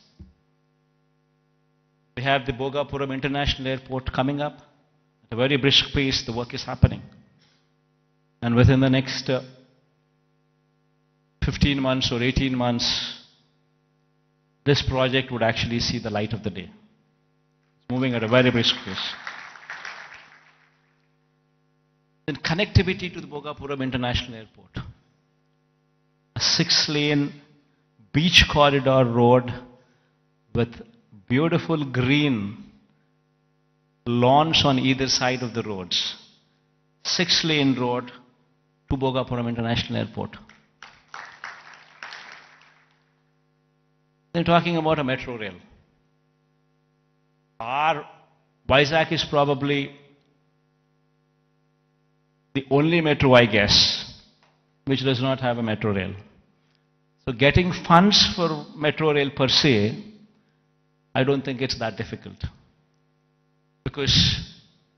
We have the Bhogapuram International Airport coming up. At a very brisk pace, the work is happening. And within the next 15 months or 18 months, this project would actually see the light of the day. It's moving at a very brisk pace. Then connectivity to the Bhogapuram International Airport. A 6-lane beach corridor road with beautiful green lawns on either side of the roads. 6-lane road to Bhogapuram International Airport. They're talking about a metro rail. Our Vizag is probably the only metro, I guess, which does not have a metro rail. So getting funds for metro rail per se, I don't think it's that difficult. Because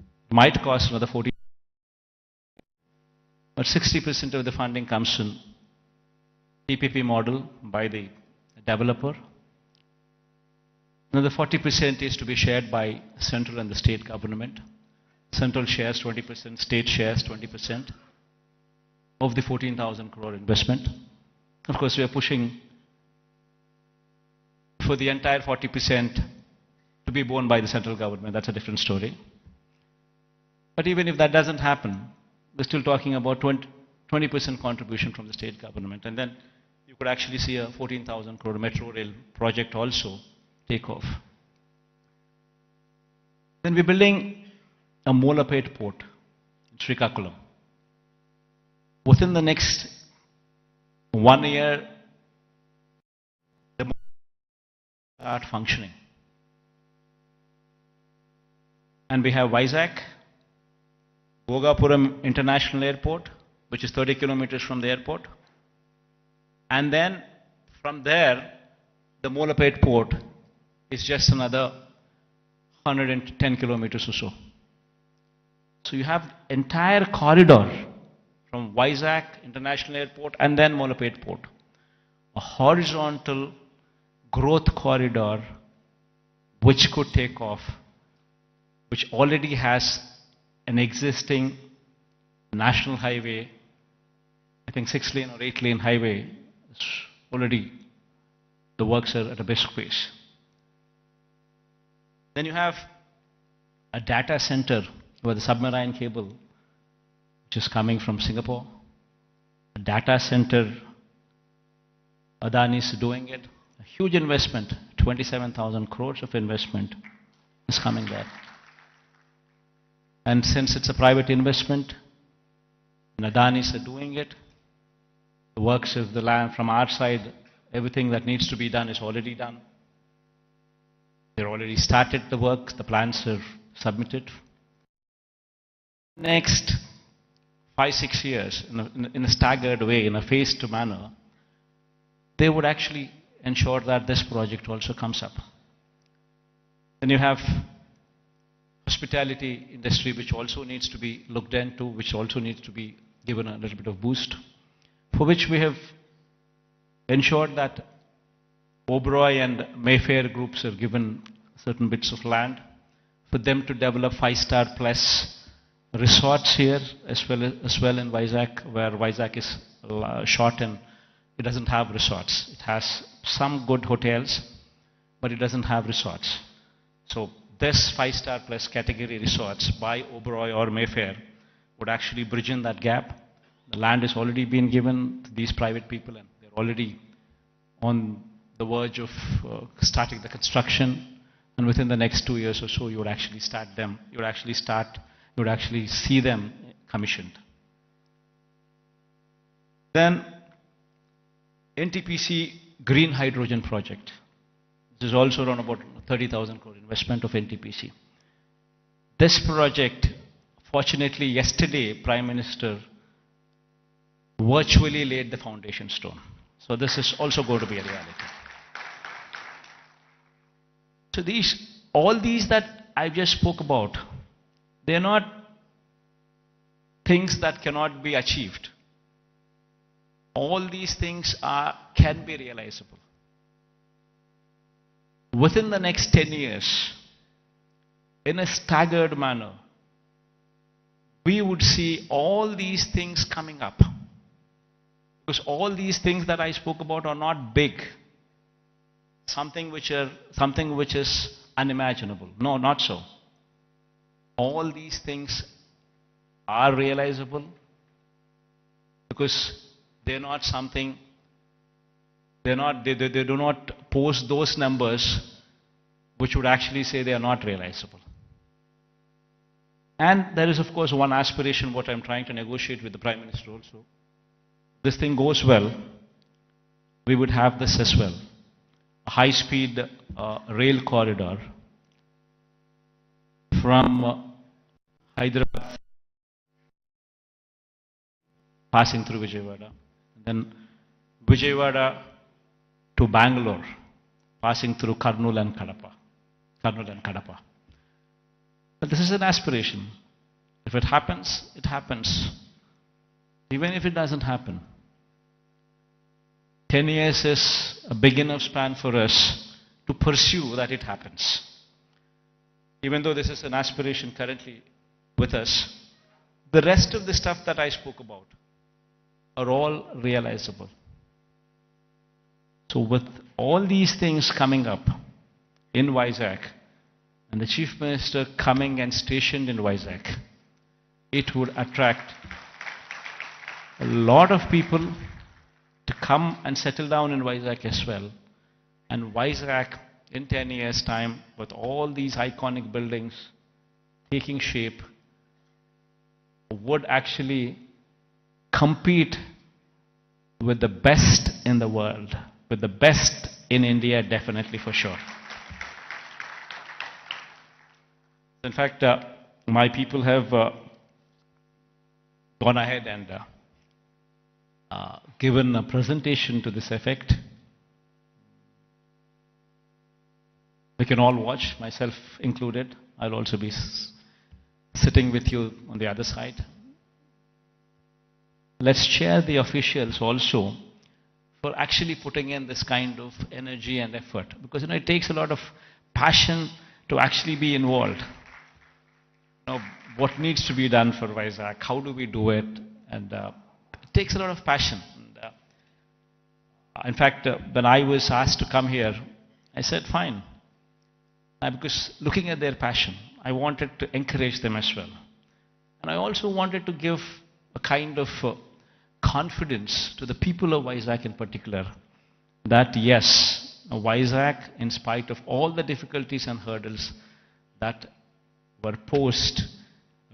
it might cost another 40, but 60% of the funding comes in PPP model by the developer. Another 40% is to be shared by central and the state government. Central shares 20%, state shares 20% of the 14,000 crore investment. Of course, we are pushing for the entire 40% to be borne by the central government. That's a different story. But even if that doesn't happen, we're still talking about 20% contribution from the state government. And then you could actually see a 14,000 crore metro rail project also take off. Then we're building a Molapet port in Srikakulam. Within the next 1 year, the port will start functioning. And we have Vizag, Bhogapuram International Airport, which is 30 kilometers from the airport. And then from there, the Molapet port is just another 110 kilometers or so. So you have entire corridor from Vizag International Airport and then Molapet port. A horizontal growth corridor which could take off, which already has an existing national highway, I think 6-lane or 8-lane highway. It's already, the works are at a brisk pace. Then you have a data center where the submarine cable, which is coming from Singapore. A data center, Adani is doing it. A huge investment, 27,000 crores of investment is coming there. And since it's a private investment, and Adani is doing it, the works of the land from our side, everything that needs to be done is already done. They've already started the work, the plans are submitted. Next 5-6 years, in a staggered way, in a phased manner, they would actually ensure that this project also comes up. Then you have hospitality industry, which also needs to be looked into, which also needs to be given a little bit of boost, for which we have ensured that Oberoi and Mayfair groups have given certain bits of land for them to develop 5-star plus resorts here as well in Vizag, where Vizag is short and it doesn't have resorts. It has some good hotels, but it doesn't have resorts. So this 5-star plus category resorts by Oberoi or Mayfair would actually bridge in that gap. The land has already been given to these private people and they're already on the verge of starting the construction, and within the next 2 years or so you would actually start them, you would actually see them commissioned. Then NTPC Green Hydrogen Project. This is also around about 30,000 crore investment of NTPC. This project, fortunately yesterday Prime Minister virtually laid the foundation stone. So this is also going to be a reality. So all these that I just spoke about, they're not things that cannot be achieved. All these things can be realizable. Within the next 10 years, in a staggered manner, we would see all these things coming up. Because all these things that I spoke about are not big. Something which is unimaginable. No, not so. All these things are realizable because they're not something, they do not pose those numbers which would actually say they are not realizable. And there is of course one aspiration what I'm trying to negotiate with the Prime Minister also. This thing goes well, we would have this as well. A high-speed rail corridor from Hyderabad passing through Vijayawada, then Vijayawada to Bangalore passing through Kurnool and Kadapa. But this is an aspiration. If it happens, it happens. Even if it doesn't happen, 10 years is a big enough span for us to pursue that it happens. Even though this is an aspiration currently with us, the rest of the stuff that I spoke about are all realizable. So with all these things coming up in Vizag, and the Chief Minister coming and stationed in Vizag, it would attract a lot of people to come and settle down in Vizag as well. And Vizag in 10 years' time, with all these iconic buildings taking shape, would actually compete with the best in the world, with the best in India, definitely for sure. In fact, my people have gone ahead and given a presentation to this effect. We can all watch, myself included. I'll also be sitting with you on the other side. Let's share the officials also for actually putting in this kind of energy and effort, because it takes a lot of passion to actually be involved. What needs to be done for Vizag? How do we do it? And it takes a lot of passion. And, in fact, when I was asked to come here, I said, fine. Because looking at their passion, I wanted to encourage them as well. And I also wanted to give a kind of confidence to the people of Vizag in particular, that yes, Vizag, in spite of all the difficulties and hurdles that were posed,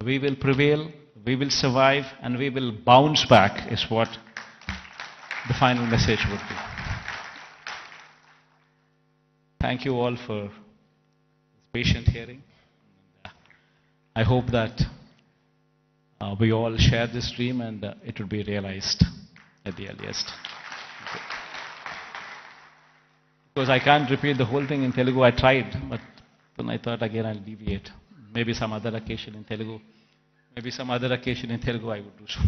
we will prevail, we will survive, and we will bounce back, is what the final message would be. Thank you all for patient hearing. I hope that we all share this dream and it will be realized at the earliest. Because I can't repeat the whole thing in Telugu. I tried, but then I thought again I'll deviate. Maybe some other occasion in Telugu. Maybe some other occasion in Telugu I would do so.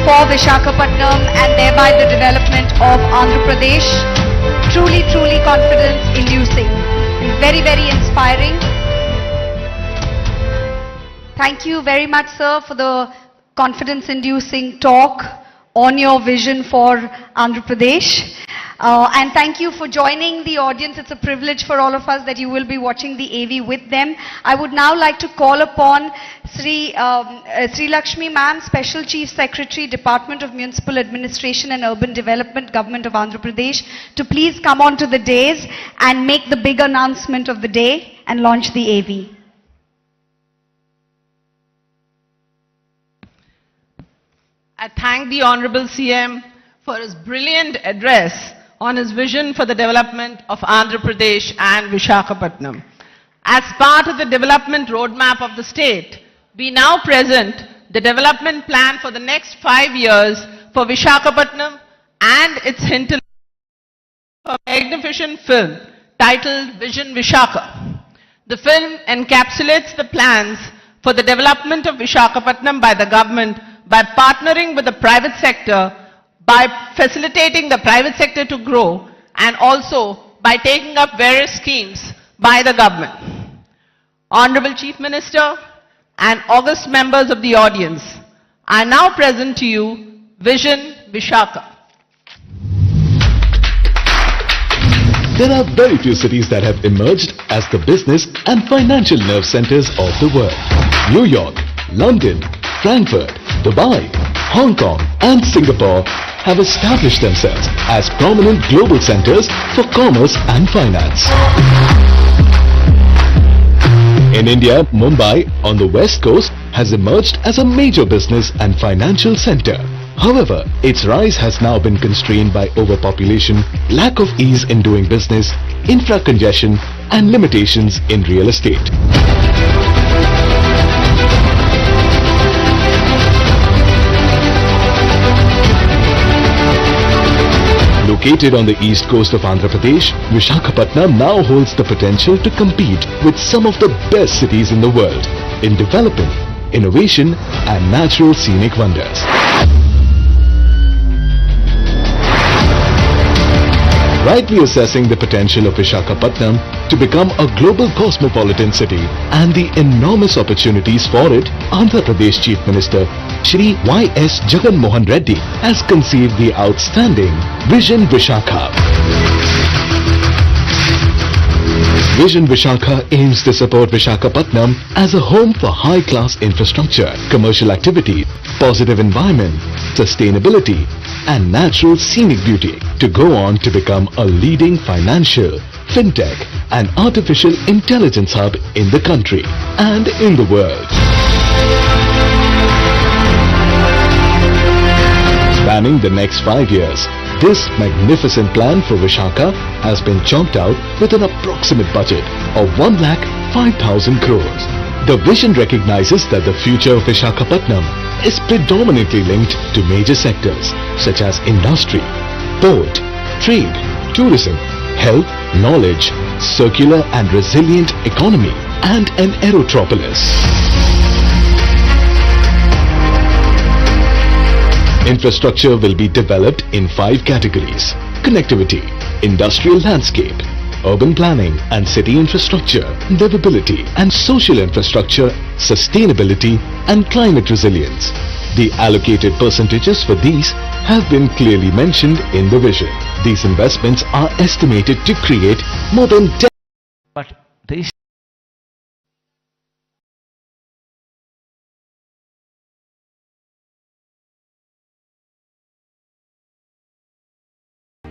for Visakhapatnam and thereby the development of Andhra Pradesh. Truly, truly confidence-inducing and very, very inspiring. Thank you very much, sir, for the confidence-inducing talk on your vision for Andhra Pradesh. And thank you for joining the audience. It's a privilege for all of us that you will be watching the AV with them. I would now like to call upon Sri Lakshmi ma'am, Special Chief Secretary, Department of Municipal Administration and Urban Development, Government of Andhra Pradesh, to please come on to the dais and make the big announcement of the day and launch the AV. I thank the Honorable CM for his brilliant address on his vision for the development of Andhra Pradesh and Visakhapatnam. As part of the development roadmap of the state, we now present the development plan for the next 5 years for Visakhapatnam and its hinterland, a magnificent film titled Vision Visakha. The film encapsulates the plans for the development of Visakhapatnam by the government by partnering with the private sector, by facilitating the private sector to grow, and also by taking up various schemes by the government. Honorable Chief Minister and august members of the audience, I now present to you Vision Visakha. There are very few cities that have emerged as the business and financial nerve centers of the world. New York, London, Frankfurt, Dubai, Hong Kong and Singapore have established themselves as prominent global centers for commerce and finance. In India, Mumbai on the west coast has emerged as a major business and financial center. However, its rise has now been constrained by overpopulation, lack of ease in doing business, infra-congestion and limitations in real estate. Located on the east coast of Andhra Pradesh, Visakhapatnam now holds the potential to compete with some of the best cities in the world in development, innovation and natural scenic wonders. Rightly assessing the potential of Visakhapatnam to become a global cosmopolitan city and the enormous opportunities for it, Andhra Pradesh Chief Minister Shri Y.S. Jagan Reddy has conceived the outstanding Vision Visakha. Vision Visakha aims to support Visakhapatnam as a home for high-class infrastructure, commercial activity, positive environment, sustainability and natural scenic beauty to go on to become a leading financial, fintech and artificial intelligence hub in the country and in the world. Spanning the next 5 years, this magnificent plan for Visakha has been chalked out with an approximate budget of 1,05,000 crores. The vision recognizes that the future of Visakhapatnam is predominantly linked to major sectors such as industry, port, trade, tourism, health, knowledge, circular and resilient economy, and an aerotropolis. Infrastructure will be developed in 5 categories: connectivity, industrial landscape, urban planning and city infrastructure, livability and social infrastructure, sustainability and climate resilience. The allocated percentages for these have been clearly mentioned in the vision. These investments are estimated to create more than 10. But these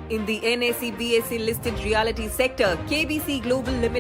In the NAC BSE listed realty sector, KBC Global Limited